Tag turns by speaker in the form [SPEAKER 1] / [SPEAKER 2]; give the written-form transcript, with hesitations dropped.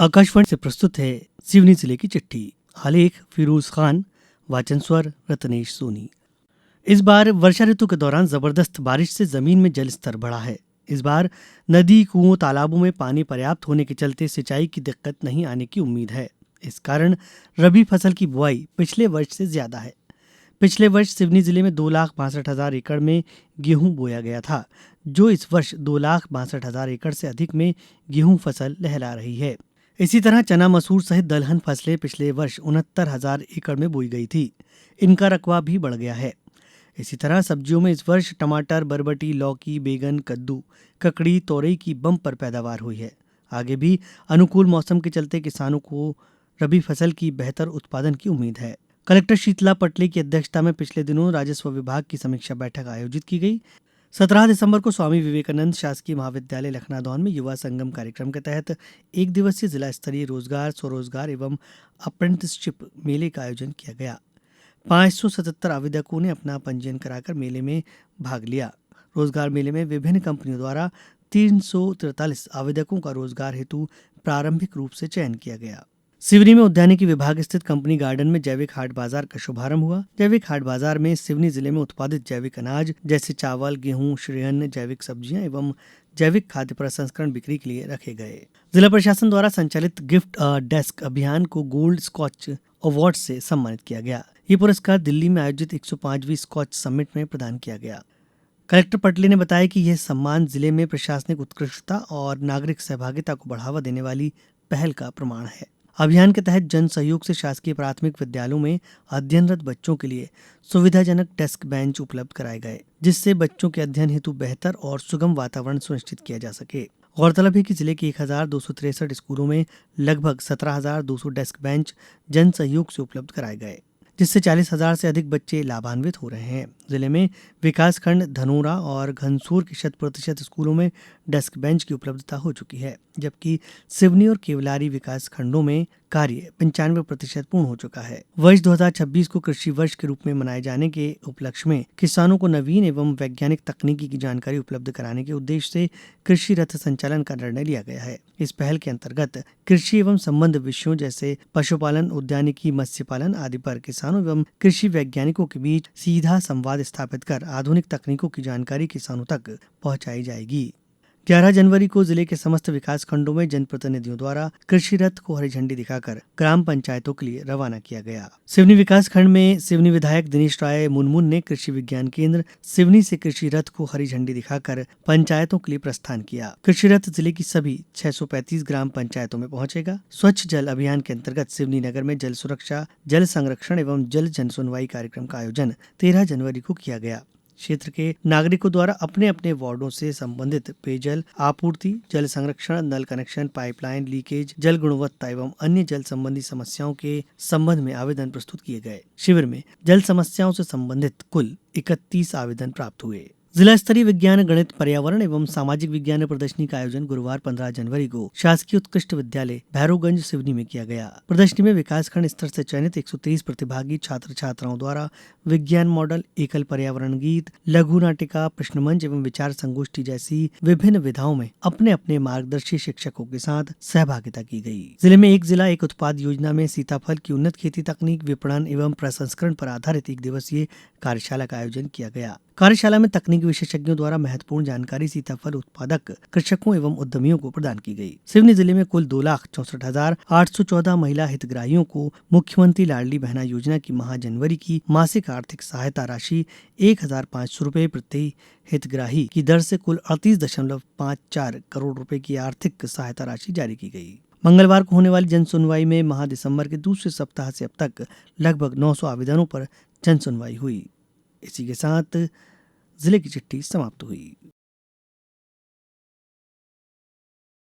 [SPEAKER 1] आकाशवाणी से प्रस्तुत है सिवनी जिले की चिट्ठी। आलेख फिरोज खान, वाचन स्वर रत्नेश सोनी। इस बार वर्षा ऋतु के दौरान जबरदस्त बारिश से जमीन में जल स्तर बढ़ा है। इस बार नदी, कुओं, तालाबों में पानी पर्याप्त होने के चलते सिंचाई की दिक्कत नहीं आने की उम्मीद है। इस कारण रबी फसल की बुआई पिछले वर्ष से ज्यादा है। पिछले वर्ष सिवनी जिले में 2,62,000 एकड़ में गेहूं बोया गया था, जो इस वर्ष 2,62,000 एकड़ से अधिक में गेहूं फसल लहला रही है। इसी तरह चना, मसूर सहित दलहन फसलें पिछले वर्ष 69,000 एकड़ में बोई गई थी। इनका रकबा भी बढ़ गया है। इसी तरह सब्जियों में इस वर्ष टमाटर, बरबटी, लौकी, बैगन, कद्दू, ककड़ी, तोरई की बम्पर पैदावार हुई है। आगे भी अनुकूल मौसम के चलते किसानों को रबी फसल की बेहतर उत्पादन की उम्मीद है। कलेक्टर शीतला पटले की अध्यक्षता में पिछले दिनों राजस्व विभाग की समीक्षा बैठक आयोजित की गई। 17 दिसंबर को स्वामी विवेकानंद शासकीय महाविद्यालय लखनादौन में युवा संगम कार्यक्रम के तहत एक दिवसीय जिला स्तरीय रोजगार, स्वरोजगार एवं अप्रेंटिसशिप मेले का आयोजन किया गया। 577 आवेदकों ने अपना पंजीयन कराकर मेले में भाग लिया। रोजगार मेले में विभिन्न कंपनियों द्वारा 343 आवेदकों का रोजगार हेतु प्रारंभिक रूप से चयन किया गया। सिवनी में उद्यानिकी विभाग स्थित कंपनी गार्डन में जैविक हाट बाजार का शुभारंभ हुआ। जैविक हाट बाजार में सिवनी जिले में उत्पादित जैविक अनाज जैसे चावल, गेहूं, श्रेयन्न, जैविक सब्जियां एवं जैविक खाद्य प्रसंस्करण बिक्री के लिए रखे गए। जिला प्रशासन द्वारा संचालित गिफ्ट अ डेस्क अभियान को गोल्ड स्कॉच अवार्ड से सम्मानित किया गया। ये पुरस्कार दिल्ली में आयोजित 105वीं स्कॉच समिट में प्रदान किया गया। कलेक्टर पटले ने बताया कि यह सम्मान जिले में प्रशासनिक उत्कृष्टता और नागरिक सहभागिता को बढ़ावा देने वाली पहल का प्रमाण है। अभियान के तहत जन सहयोग से शासकीय प्राथमिक विद्यालयों में अध्ययनरत बच्चों के लिए सुविधाजनक डेस्क बेंच उपलब्ध कराए गए, जिससे बच्चों के अध्ययन हेतु बेहतर और सुगम वातावरण सुनिश्चित किया जा सके। गौरतलब है कि जिले के 1,263 स्कूलों में लगभग 17,200 डेस्क बेंच जन सहयोग से उपलब्ध कराए गए, जिससे 40,000 से अधिक बच्चे लाभान्वित हो रहे हैं। जिले में विकासखंड धनोरा और घनसूर के 100% स्कूलों में डेस्क बेंच की उपलब्धता हो चुकी है, जबकि सिवनी और केवलारी विकास खंडों में कार्य 95% पूर्ण हो चुका है। वर्ष 2026 को कृषि वर्ष के रूप में मनाए जाने के उपलक्ष्य में किसानों को नवीन एवं वैज्ञानिक तकनीकी की जानकारी उपलब्ध कराने के उद्देश्य से कृषि रथ संचालन का निर्णय लिया गया है। इस पहल के अंतर्गत कृषि एवं संबंध विषयों जैसे पशुपालन, उद्यानिकी, मत्स्य पालन आदि पर किसानों एवं कृषि वैज्ञानिकों के बीच सीधा संवाद स्थापित कर आधुनिक तकनीकों की जानकारी किसानों तक पहुंचाई जाएगी। 11 जनवरी को जिले के समस्त विकास खंडों में जनप्रतिनिधियों द्वारा कृषि रथ को हरी झंडी दिखाकर ग्राम पंचायतों के लिए रवाना किया गया। सिवनी विकास खंड में सिवनी विधायक दिनेश राय मुनमुन ने कृषि विज्ञान केंद्र सिवनी से कृषि रथ को हरी झंडी दिखाकर पंचायतों के लिए प्रस्थान किया। कृषि रथ जिले की सभी 635 ग्राम पंचायतों में पहुंचेगा। स्वच्छ जल अभियान के अंतर्गत सिवनी नगर में जल सुरक्षा, जल संरक्षण एवं जल जन सुनवाई कार्यक्रम का आयोजन 13 जनवरी को किया गया। क्षेत्र के नागरिकों द्वारा अपने अपने वार्डों से संबंधित पेयजल आपूर्ति, जल संरक्षण, नल कनेक्शन, पाइपलाइन लीकेज, जल गुणवत्ता एवं अन्य जल संबंधी समस्याओं के संबंध में आवेदन प्रस्तुत किए गए। शिविर में जल समस्याओं से संबंधित कुल 31 आवेदन प्राप्त हुए। जिला स्तरीय विज्ञान, गणित, पर्यावरण एवं सामाजिक विज्ञान प्रदर्शनी का आयोजन गुरुवार 15 जनवरी को शासकीय उत्कृष्ट विद्यालय भैरोगंज सिवनी में किया गया। प्रदर्शनी में विकासखंड स्तर से चयनित 123 प्रतिभागी छात्र छात्राओं द्वारा विज्ञान मॉडल, एकल पर्यावरण गीत, लघु नाटिका, प्रश्न मंच एवं विचार संगोष्ठी जैसी विभिन्न विधाओं में अपने अपने मार्गदर्शी शिक्षकों के साथ सहभागिता की गई। जिले में एक जिला एक उत्पाद योजना में सीताफल की उन्नत खेती तकनीक, विपणन एवं प्रसंस्करण पर आधारित एक दिवसीय कार्यशाला का आयोजन किया गया। कार्यशाला में तकनीकी विशेषज्ञों द्वारा महत्वपूर्ण जानकारी सीताफल उत्पादक कृषकों एवं उद्यमियों को प्रदान की गई। सिवनी जिले में कुल 2,64,814 महिला हितग्राहियों को मुख्यमंत्री लाडली बहना योजना की माह जनवरी की मासिक आर्थिक सहायता राशि 1,500 रुपए प्रति हितग्राही की दर से कुल 38.54 करोड़ रुपए की आर्थिक सहायता राशि जारी की गई। मंगलवार को होने वाली जन सुनवाई में माह दिसंबर के दूसरे सप्ताह से अब तक लगभग 900 आवेदनों पर जन सुनवाई हुई। इसी के साथ जिले की चिट्ठी समाप्त हुई।